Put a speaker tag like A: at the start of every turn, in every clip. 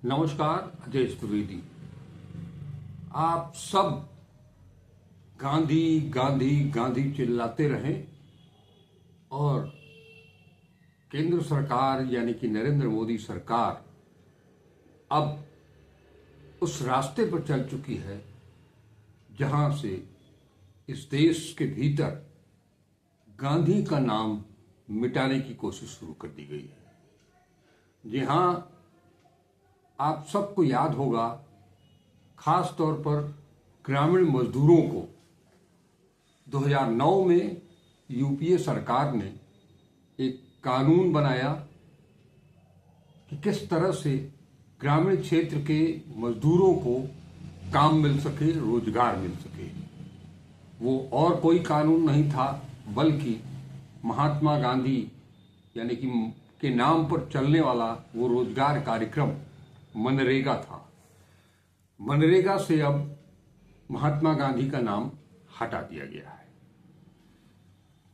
A: नमस्कार, अजय द्विवेदी। आप सब गांधी गांधी गांधी चिल्लाते रहें और केंद्र सरकार यानी कि नरेंद्र मोदी सरकार अब उस रास्ते पर चल चुकी है जहां से इस देश के भीतर गांधी का नाम मिटाने की कोशिश शुरू कर दी गई है। जी हां, आप सबको याद होगा, खास तौर पर ग्रामीण मजदूरों को 2009 में यूपीए सरकार ने एक कानून बनाया कि किस तरह से ग्रामीण क्षेत्र के मजदूरों को काम मिल सके, रोजगार मिल सके। वो और कोई कानून नहीं था बल्कि महात्मा गांधी यानी कि के नाम पर चलने वाला वो रोजगार कार्यक्रम मनरेगा था। मनरेगा से अब महात्मा गांधी का नाम हटा दिया गया है।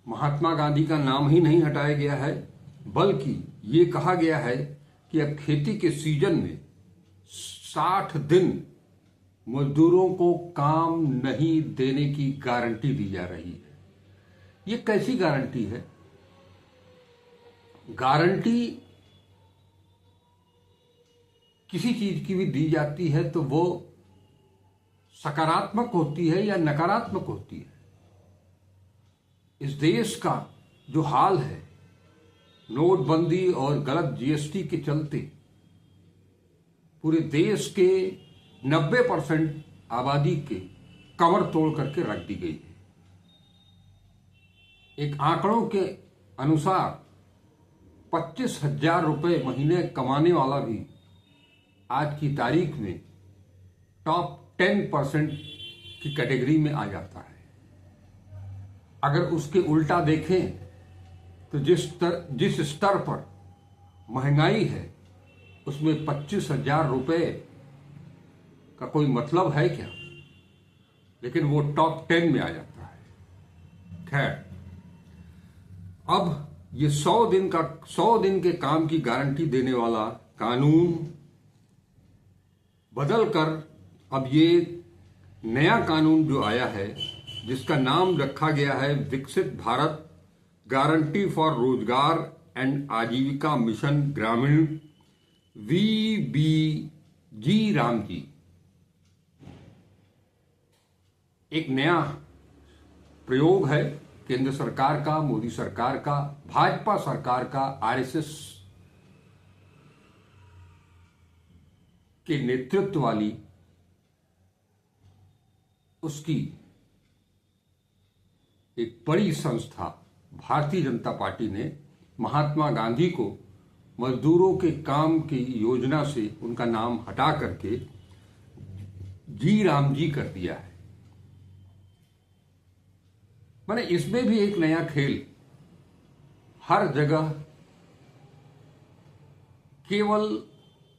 A: महात्मा गांधी का नाम ही नहीं हटाया गया है बल्कि ये कहा गया है कि अब खेती के सीजन में 60 दिन मजदूरों को काम नहीं देने की गारंटी दी जा रही है। ये कैसी गारंटी है? गारंटी किसी चीज की भी दी जाती है तो वो सकारात्मक होती है या नकारात्मक होती है। इस देश का जो हाल है, नोटबंदी और गलत जीएसटी के चलते पूरे देश के 90% आबादी के कमर तोड़ करके रख दी गई है। एक आंकड़ों के अनुसार 25,000 रुपए महीने कमाने वाला भी आज की तारीख में टॉप 10% की कैटेगरी में आ जाता है। अगर उसके उल्टा देखें तो जिस स्तर पर महंगाई है उसमें 25,000 रुपए का कोई मतलब है क्या? लेकिन वो टॉप 10 में आ जाता है। खैर, अब ये 100 दिन के काम की गारंटी देने वाला कानून बदल कर अब ये नया कानून जो आया है जिसका नाम रखा गया है विकसित भारत गारंटी फॉर रोजगार एंड आजीविका मिशन ग्रामीण VBG रामजी, एक नया प्रयोग है केंद्र सरकार का, मोदी सरकार का, भाजपा सरकार का, आरएसएस के नेतृत्व वाली उसकी एक बड़ी संस्था भारतीय जनता पार्टी ने महात्मा गांधी को मजदूरों के काम की योजना से उनका नाम हटा करके जी राम जी कर दिया है। माने इसमें भी एक नया खेल, हर जगह केवल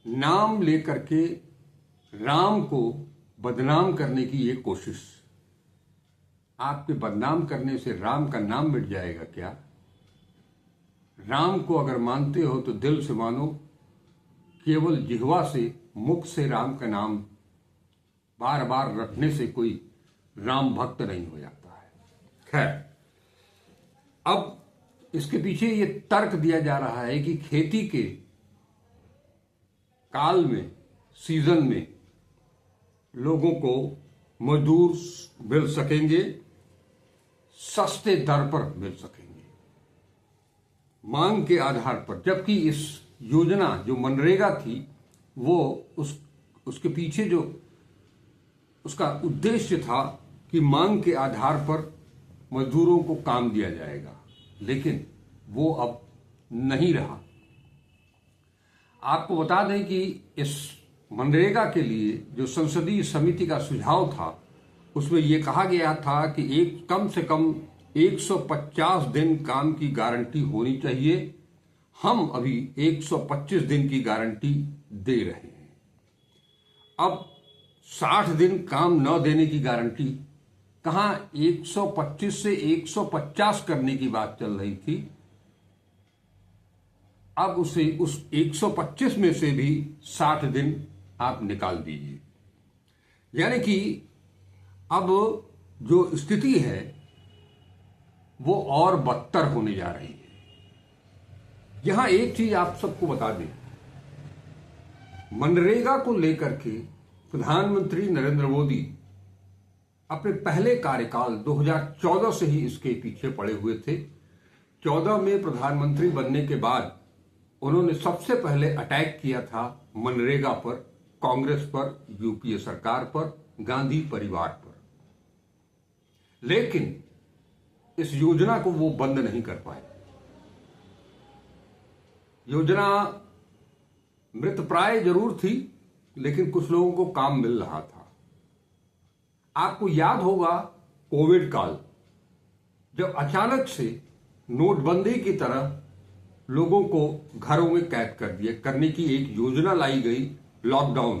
A: नाम लेकर के राम को बदनाम करने की ये कोशिश। आपके बदनाम करने से राम का नाम मिट जाएगा क्या? राम को अगर मानते हो तो दिल से मानो, केवल जिह्वा से, मुख से राम का नाम बार बार रटने से कोई राम भक्त नहीं हो जाता है। खैर, अब इसके पीछे ये तर्क दिया जा रहा है कि खेती के काल में, सीजन में लोगों को मजदूर मिल सकेंगे, सस्ते दर पर मिल सकेंगे, मांग के आधार पर। जबकि इस योजना जो मनरेगा थी वो उसके पीछे जो उसका उद्देश्य था कि मांग के आधार पर मजदूरों को काम दिया जाएगा, लेकिन वो अब नहीं रहा। आपको बता दें कि इस मनरेगा के लिए जो संसदीय समिति का सुझाव था उसमें यह कहा गया था कि कम से कम 150 दिन काम की गारंटी होनी चाहिए। हम अभी 125 दिन की गारंटी दे रहे हैं। अब 60 दिन काम न देने की गारंटी कहां, 125 से 150 करने की बात चल रही थी। अब उसे उस 125 में से भी 60 दिन आप निकाल दीजिए। यानी कि अब जो स्थिति है वो और बदतर होने जा रही है। यहां एक चीज आप सबको बता दें, मनरेगा को लेकर के प्रधानमंत्री नरेंद्र मोदी अपने पहले कार्यकाल 2014 से ही इसके पीछे पड़े हुए थे। 14 में प्रधानमंत्री बनने के बाद उन्होंने सबसे पहले अटैक किया था मनरेगा पर, कांग्रेस पर, यूपीए सरकार पर, गांधी परिवार पर। लेकिन इस योजना को वो बंद नहीं कर पाए। योजना मृतप्राय जरूर थी, लेकिन कुछ लोगों को काम मिल रहा था। आपको याद होगा कोविड काल, जब अचानक से नोटबंदी की तरह लोगों को घरों में कैद कर दिया करने की एक योजना लाई गई, लॉकडाउन।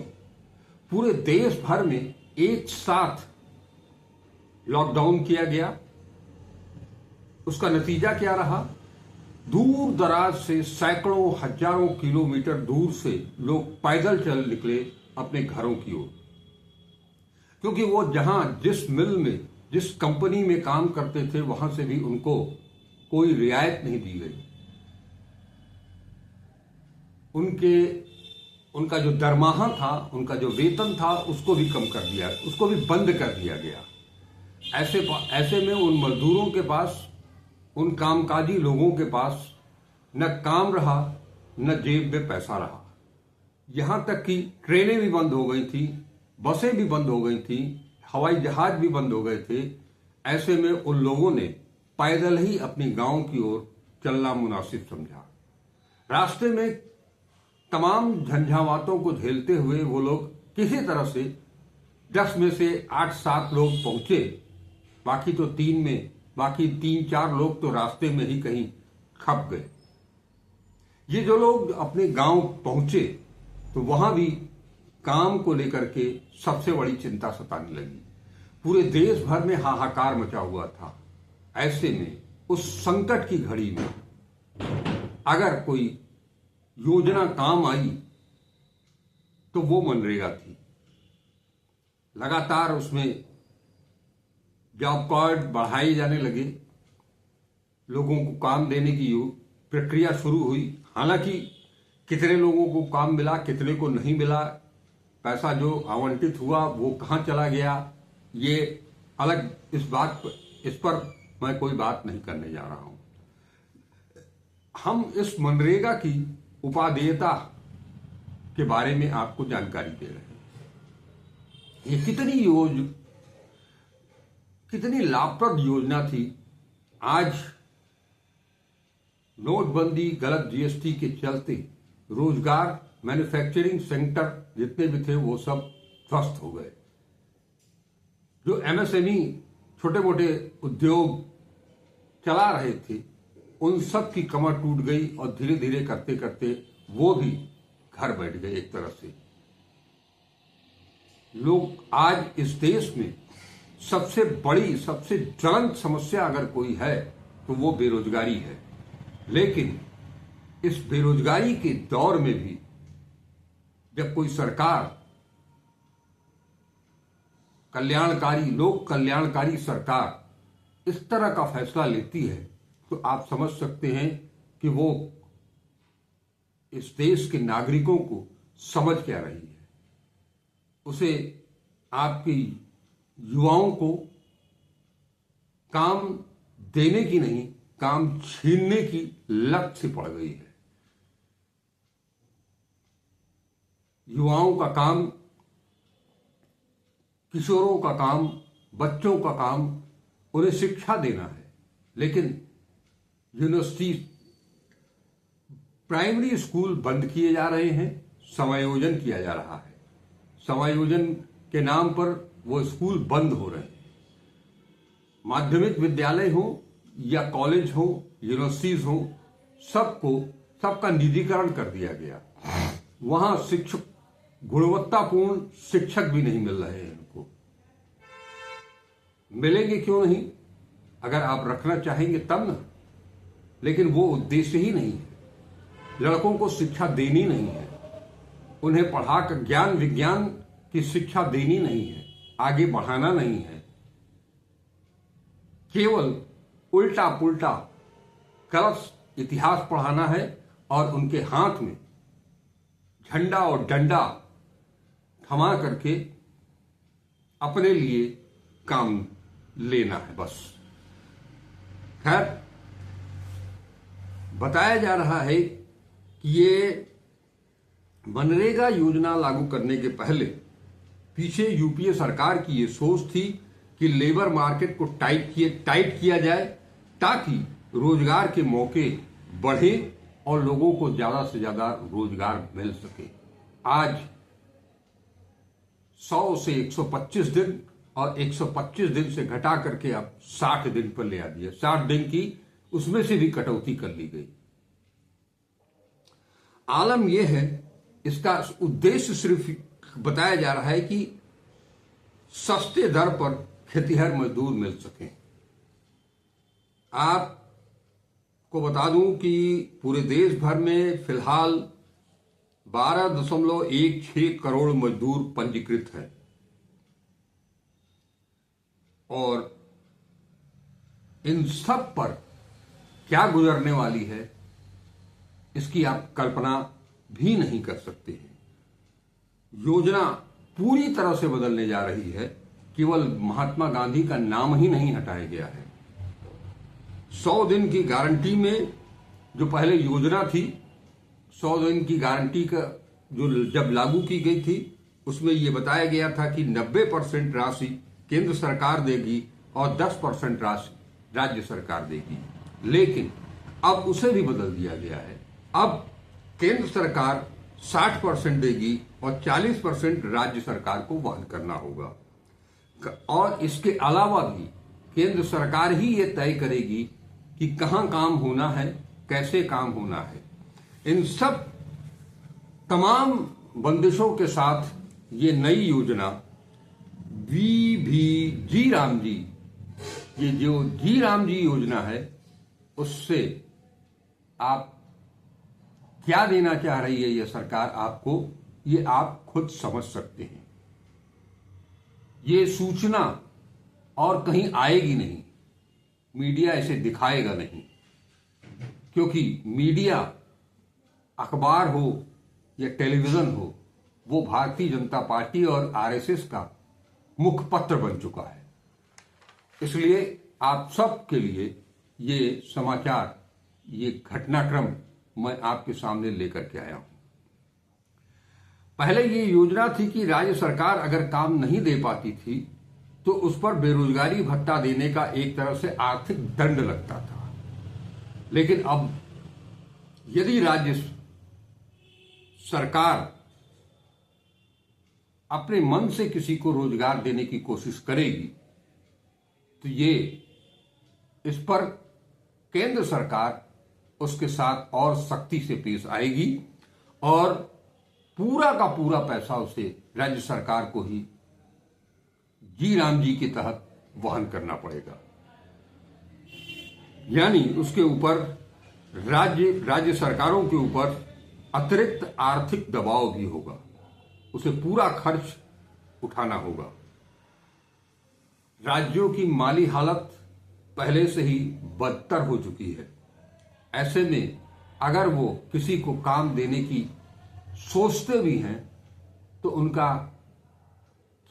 A: पूरे देश भर में एक साथ लॉकडाउन किया गया। उसका नतीजा क्या रहा? दूर दराज से सैकड़ों हजारों किलोमीटर दूर से लोग पैदल चल निकले अपने घरों की ओर, क्योंकि वो जहां जिस मिल में, जिस कंपनी में काम करते थे, वहां से भी उनको कोई रियायत नहीं दी गई। उनका जो दरमाहा था, उनका जो वेतन था, उसको भी कम कर दिया, उसको भी बंद कर दिया गया। ऐसे में उन मजदूरों के पास, उन कामकाजी लोगों के पास न काम रहा, न जेब में पैसा रहा। यहां तक कि ट्रेनें भी बंद हो गई थी, बसें भी बंद हो गई थी, हवाई जहाज भी बंद हो गए थे। ऐसे में उन लोगों ने पैदल ही अपनी गांव की ओर चलना मुनासिब समझा। रास्ते में तमाम झंझावातों को झेलते हुए वो लोग किसी तरह से 10 में से 8-7 लोग पहुंचे। बाकी 3-4 लोग तो रास्ते में ही कहीं खप गए। ये जो लोग अपने गांव पहुंचे तो वहां भी काम को लेकर के सबसे बड़ी चिंता सताने लगी। पूरे देश भर में हाहाकार मचा हुआ था। ऐसे में उस संकट की घड़ी में अगर कोई योजना काम आई तो वो मनरेगा थी। लगातार उसमें जॉब कार्ड बढ़ाए जाने लगे, लोगों को काम देने की प्रक्रिया शुरू हुई। हालांकि कितने लोगों को काम मिला, कितने को नहीं मिला, पैसा जो आवंटित हुआ वो कहां चला गया, ये अलग इस पर मैं कोई बात नहीं करने जा रहा हूं। हम इस मनरेगा की उपादेयता के बारे में आपको जानकारी दे रहे हैं। ये कितनी लाभप्रद योजना थी। आज नोटबंदी, गलत जीएसटी के चलते रोजगार, मैन्युफैक्चरिंग सेक्टर जितने भी थे वो सब ध्वस्त हो गए। जो एमएसएमई, छोटे मोटे उद्योग चला रहे थे, उन सब की कमर टूट गई और धीरे धीरे करते करते वो भी घर बैठ गए। एक तरह से लोग आज इस देश में सबसे बड़ी, सबसे ज्वलंत समस्या अगर कोई है तो वो बेरोजगारी है। लेकिन इस बेरोजगारी के दौर में भी जब कोई सरकार कल्याणकारी, लोक कल्याणकारी सरकार इस तरह का फैसला लेती है तो आप समझ सकते हैं कि वो इस देश के नागरिकों को समझ क्या रही है। उसे आपकी युवाओं को काम देने की नहीं, काम छीनने की लत से पड़ गई है। युवाओं का काम, किशोरों का काम, बच्चों का काम उन्हें शिक्षा देना है। लेकिन यूनिवर्सिटी, प्राइमरी स्कूल बंद किए जा रहे हैं, समायोजन किया जा रहा है। समायोजन के नाम पर वो स्कूल बंद हो रहे हैं। माध्यमिक विद्यालय हो या कॉलेज हो, यूनिवर्सिटीज हो, सबका निजीकरण कर दिया गया। वहां शिक्षक, गुणवत्तापूर्ण शिक्षक भी नहीं मिल रहे हैं। इनको मिलेंगे क्यों नहीं? अगर आप रखना चाहेंगे तब ना, लेकिन वो उद्देश्य ही नहीं है। लड़कों को शिक्षा देनी नहीं है, उन्हें पढ़ाकर ज्ञान विज्ञान की शिक्षा देनी नहीं है, आगे बढ़ाना नहीं है, केवल उल्टा पुल्टा गलत इतिहास पढ़ाना है और उनके हाथ में झंडा और डंडा थमा करके अपने लिए काम लेना है बस। खैर, बताया जा रहा है कि ये मनरेगा योजना लागू करने के पहले पीछे यूपीए सरकार की ये सोच थी कि लेबर मार्केट को टाइट किया जाए ताकि रोजगार के मौके बढ़े और लोगों को ज्यादा से ज्यादा रोजगार मिल सके। आज 100 से 125 दिन और 125 दिन से घटा करके अब 60 दिन पर ले आ दिया। 60 दिन की उसमें से भी कटौती कर ली गई। आलम यह है, इसका उद्देश्य सिर्फ बताया जा रहा है कि सस्ते दर पर खेतिहर मजदूर मिल सकें। आपको बता दूं कि पूरे देश भर में फिलहाल 12.16 करोड़ मजदूर पंजीकृत हैं और इन सब पर क्या गुजरने वाली है इसकी आप कल्पना भी नहीं कर सकते हैं। योजना पूरी तरह से बदलने जा रही है, केवल महात्मा गांधी का नाम ही नहीं हटाया गया है। 100 दिन की गारंटी में जो पहले योजना थी, 100 दिन की गारंटी का जो जब लागू की गई थी उसमें यह बताया गया था कि 90% राशि केंद्र सरकार देगी और 10% राशि राज्य सरकार देगी, लेकिन अब उसे भी बदल दिया गया है। अब केंद्र सरकार 60% देगी और 40% राज्य सरकार को वहन करना होगा और इसके अलावा भी केंद्र सरकार ही ये तय करेगी कि कहां काम होना है, कैसे काम होना है। इन सब तमाम बंदिशों के साथ ये नई योजना जी राम जी, ये जो जी राम जी योजना है, उससे आप क्या देना चाह रही है ये सरकार आपको, ये आप खुद समझ सकते हैं। ये सूचना और कहीं आएगी नहीं, मीडिया इसे दिखाएगा नहीं, क्योंकि मीडिया अखबार हो या टेलीविजन हो, वो भारतीय जनता पार्टी और आरएसएस का मुखपत्र बन चुका है। इसलिए आप सब के लिए ये समाचार, ये घटनाक्रम मैं आपके सामने लेकर के आया हूं। पहले ये योजना थी कि राज्य सरकार अगर काम नहीं दे पाती थी तो उस पर बेरोजगारी भत्ता देने का एक तरह से आर्थिक दंड लगता था, लेकिन अब यदि राज्य सरकार अपने मन से किसी को रोजगार देने की कोशिश करेगी तो ये इस पर केंद्र सरकार उसके साथ और सख्ती से पेश आएगी और पूरा का पूरा पैसा उसे राज्य सरकार को ही जी राम जी के तहत वहन करना पड़ेगा। यानी उसके ऊपर राज्य सरकारों के ऊपर अतिरिक्त आर्थिक दबाव भी होगा, उसे पूरा खर्च उठाना होगा। राज्यों की माली हालत पहले से ही बदतर हो चुकी है। ऐसे में अगर वो किसी को काम देने की सोचते भी हैं तो उनका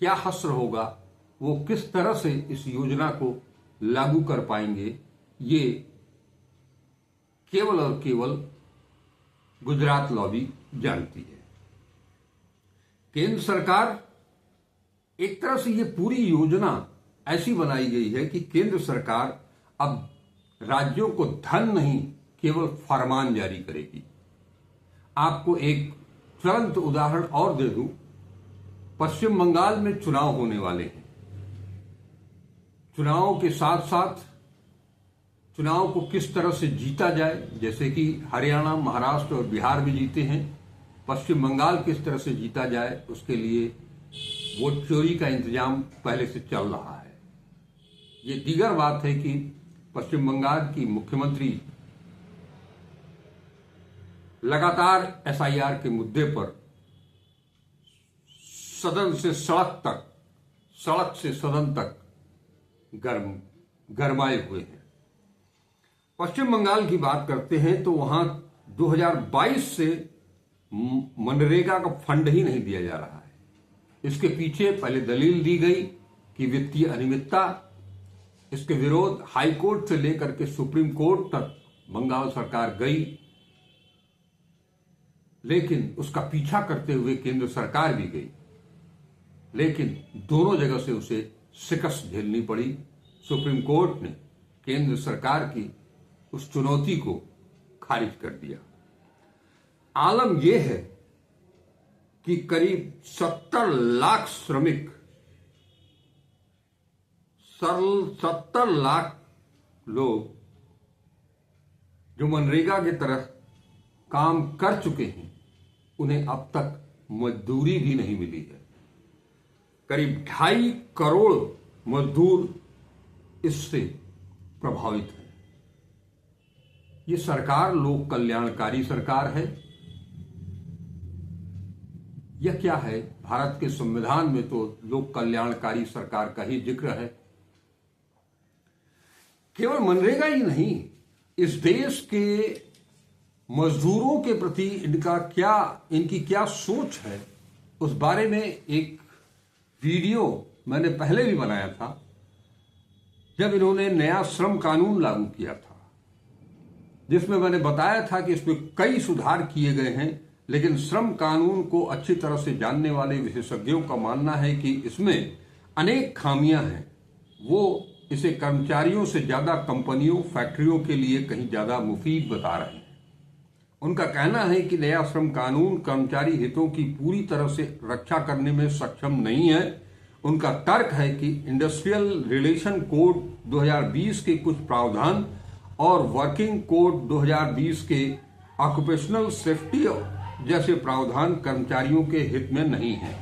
A: क्या हश्र होगा, वो किस तरह से इस योजना को लागू कर पाएंगे, ये केवल और केवल गुजरात लॉबी जानती है। केंद्र सरकार, एक तरह से ये पूरी योजना ऐसी बनाई गई है कि केंद्र सरकार अब राज्यों को धन नहीं केवल फरमान जारी करेगी। आपको एक ज्वलंत उदाहरण और दे दूं, पश्चिम बंगाल में चुनाव होने वाले हैं। चुनाव के साथ साथ चुनाव को किस तरह से जीता जाए, जैसे कि हरियाणा, महाराष्ट्र और बिहार में जीते हैं, पश्चिम बंगाल किस तरह से जीता जाए, उसके लिए वोट चोरी का इंतजाम पहले से चल रहा है। ये दीगर बात है कि पश्चिम बंगाल की मुख्यमंत्री लगातार एसआईआर के मुद्दे पर सदन से सड़क तक, सड़क से सदन तक गरमाए हुए हैं। पश्चिम बंगाल की बात करते हैं तो वहां 2022 से मनरेगा का फंड ही नहीं दिया जा रहा है। इसके पीछे पहले दलील दी गई कि वित्तीय अनियमितता। इसके विरोध हाई कोर्ट से लेकर के सुप्रीम कोर्ट तक बंगाल सरकार गई, लेकिन उसका पीछा करते हुए केंद्र सरकार भी गई, लेकिन दोनों जगह से उसे शिकस्त झेलनी पड़ी। सुप्रीम कोर्ट ने केंद्र सरकार की उस चुनौती को खारिज कर दिया। आलम यह है कि करीब 70 लाख श्रमिक, 70 लाख लोग जो मनरेगा की तरह काम कर चुके हैं, उन्हें अब तक मजदूरी भी नहीं मिली है। करीब 2.5 करोड़ मजदूर इससे प्रभावित हैं। ये सरकार लोक कल्याणकारी सरकार है यह क्या है? भारत के संविधान में तो लोक कल्याणकारी सरकार का ही जिक्र है। केवल मनरेगा ही नहीं, इस देश के मजदूरों के प्रति इनकी क्या सोच है, उस बारे में एक वीडियो मैंने पहले भी बनाया था, जब इन्होंने नया श्रम कानून लागू किया था, जिसमें मैंने बताया था कि इसमें कई सुधार किए गए हैं, लेकिन श्रम कानून को अच्छी तरह से जानने वाले विशेषज्ञों का मानना है कि इसमें अनेक खामियां हैं। वो इसे कर्मचारियों से ज्यादा कंपनियों, फैक्ट्रियों के लिए कहीं ज्यादा मुफीद बता रहे हैं। उनका कहना है कि नया श्रम कानून कर्मचारी हितों की पूरी तरह से रक्षा करने में सक्षम नहीं है। उनका तर्क है कि इंडस्ट्रियल रिलेशन कोड 2020 के कुछ प्रावधान और वर्किंग कोड 2020 के ऑक्यूपेशनल सेफ्टी जैसे प्रावधान कर्मचारियों के हित में नहीं है।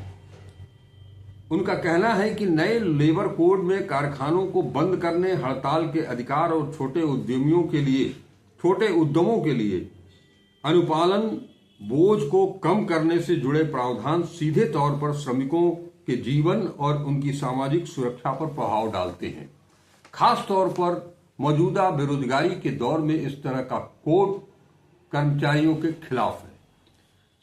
A: उनका कहना है कि नए लेबर कोड में कारखानों को बंद करने, हड़ताल के अधिकार और छोटे उद्यमों के लिए अनुपालन बोझ को कम करने से जुड़े प्रावधान सीधे तौर पर श्रमिकों के जीवन और उनकी सामाजिक सुरक्षा पर प्रभाव डालते हैं। खास तौर पर मौजूदा बेरोजगारी के दौर में इस तरह का कोड कर्मचारियों के खिलाफ है।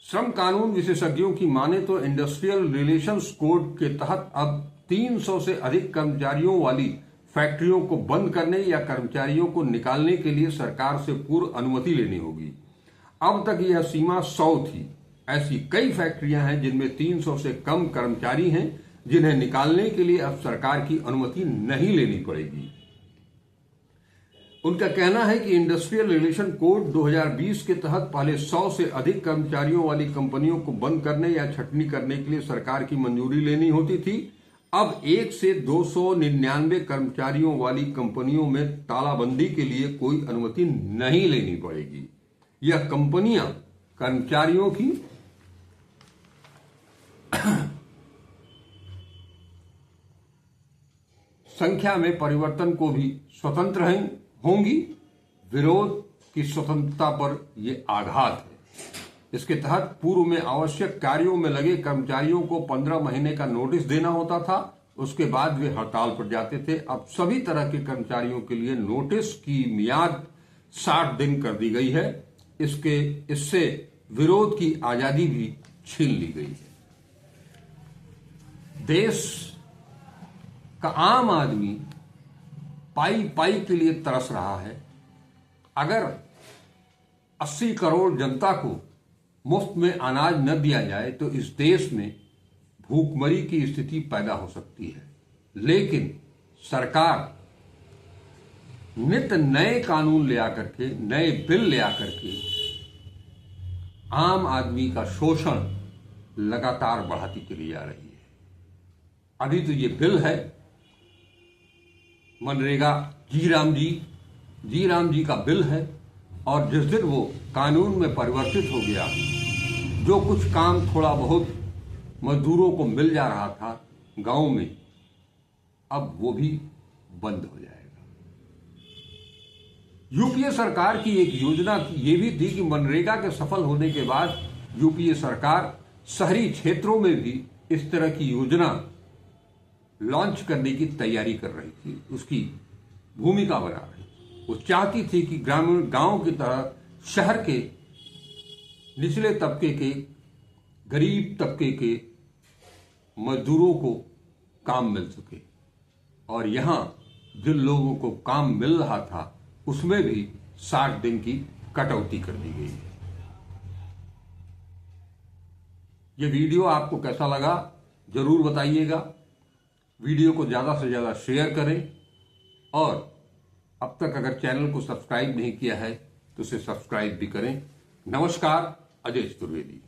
A: श्रम कानून विशेषज्ञों की माने तो इंडस्ट्रियल रिलेशंस कोड के तहत अब 300 से अधिक कर्मचारियों वाली फैक्ट्रियों को बंद करने या कर्मचारियों को निकालने के लिए सरकार से पूर्व अनुमति लेनी होगी। अब तक यह सीमा 100 थी। ऐसी कई फैक्ट्रियां हैं जिनमें 300 से कम कर्मचारी हैं, जिन्हें निकालने के लिए अब सरकार की अनुमति नहीं लेनी पड़ेगी। उनका कहना है कि इंडस्ट्रियल रिलेशन कोड 2020 के तहत पहले 100 से अधिक कर्मचारियों वाली कंपनियों को बंद करने या छटनी करने के लिए सरकार की मंजूरी लेनी होती थी। अब 1 से 299 कर्मचारियों वाली कंपनियों में तालाबंदी के लिए कोई अनुमति नहीं लेनी पड़ेगी। यह कंपनियां कर्मचारियों की संख्या में परिवर्तन को भी स्वतंत्र होंगी। विरोध की स्वतंत्रता पर यह आघात है। इसके तहत पूर्व में आवश्यक कार्यों में लगे कर्मचारियों को 15 महीने का नोटिस देना होता था, उसके बाद वे हड़ताल पर जाते थे। अब सभी तरह के कर्मचारियों के लिए नोटिस की मियाद 60 दिन कर दी गई है। इससे विरोध की आजादी भी छीन ली गई है। देश का आम आदमी पाई पाई के लिए तरस रहा है। अगर 80 करोड़ जनता को मुफ्त में अनाज न दिया जाए तो इस देश में भूखमरी की स्थिति पैदा हो सकती है। लेकिन सरकार नित नए कानून ले आकर के, नए बिल ले आकर के आम आदमी का शोषण लगातार बढ़ाती चली जा रही है। अभी तो ये बिल है मनरेगा, जी राम जी का बिल है, और जिस दिन वो कानून में परिवर्तित हो गया, जो कुछ काम थोड़ा बहुत मजदूरों को मिल जा रहा था गांव में, अब वो भी बंद हो जाएगा। यूपीए सरकार की एक योजना ये भी थी कि मनरेगा के सफल होने के बाद यूपीए सरकार शहरी क्षेत्रों में भी इस तरह की योजना लॉन्च करने की तैयारी कर रही थी, उसकी भूमिका बना रही थी। वो चाहती थी कि ग्रामीण गांव की तरह शहर के निचले तबके के, गरीब तबके के मजदूरों को काम मिल सके, और यहां जिन लोगों को काम मिल रहा था उसमें भी 60 दिन की कटौती कर दी गई है। ये वीडियो आपको कैसा लगा जरूर बताइएगा। वीडियो को ज्यादा से ज्यादा शेयर करें, और अब तक अगर चैनल को सब्सक्राइब नहीं किया है तो उसे सब्सक्राइब भी करें। नमस्कार, अजय चतुर्वेदी।